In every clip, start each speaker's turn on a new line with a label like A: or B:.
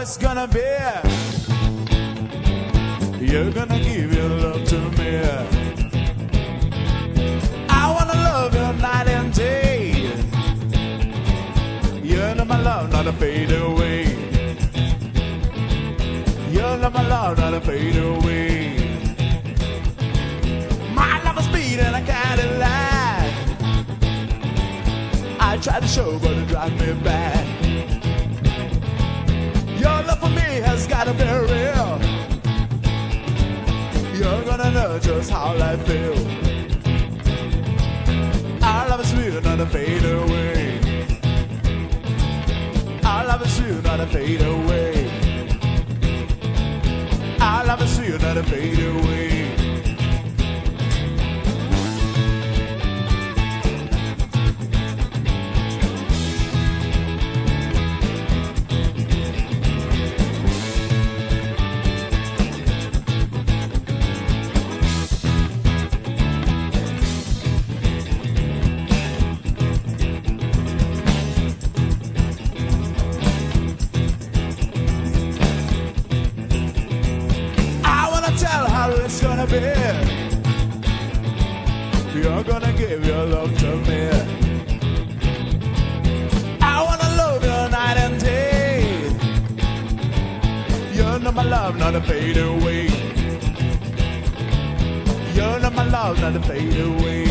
A: it's gonna be. You're gonna give your love to me. I wanna love you night and day. You know my love not to fade away. You know my love not to fade away. My love is speed and I can't lie. I try to show but it drives me back. Your love for me has gotta be real. You're gonna know just how I feel. Our love is real, not to fade away. Our love is real, not to fade away. Our love is real, not to fade away. It's gonna be. You're gonna give your love to me. I wanna love you night and day. You know my love not to fade away. You know my love not to fade away.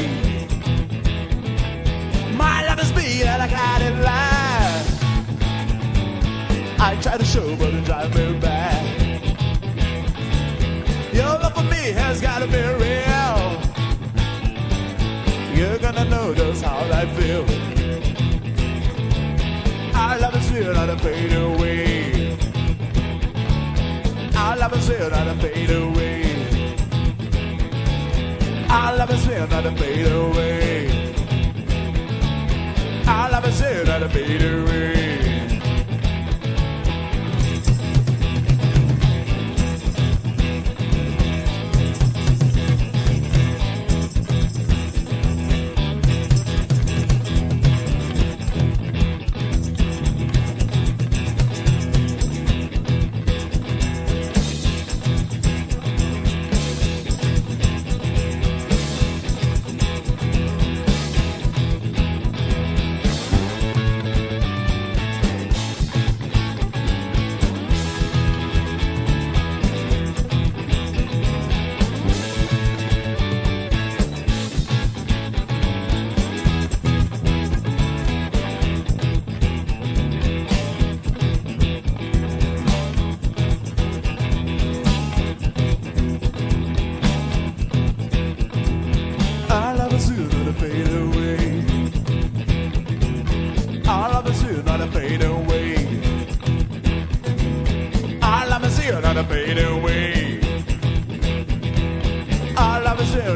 A: My love is me and I can't lie. I try to show but it drives me back. Your love for me has gotta be real. You're gonna know just how I feel. Our love is real, not to fade away. Our love is real, not to fade away. Our love is real, not to fade away. Our love is real, not to fade away.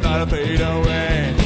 A: Not to fade away.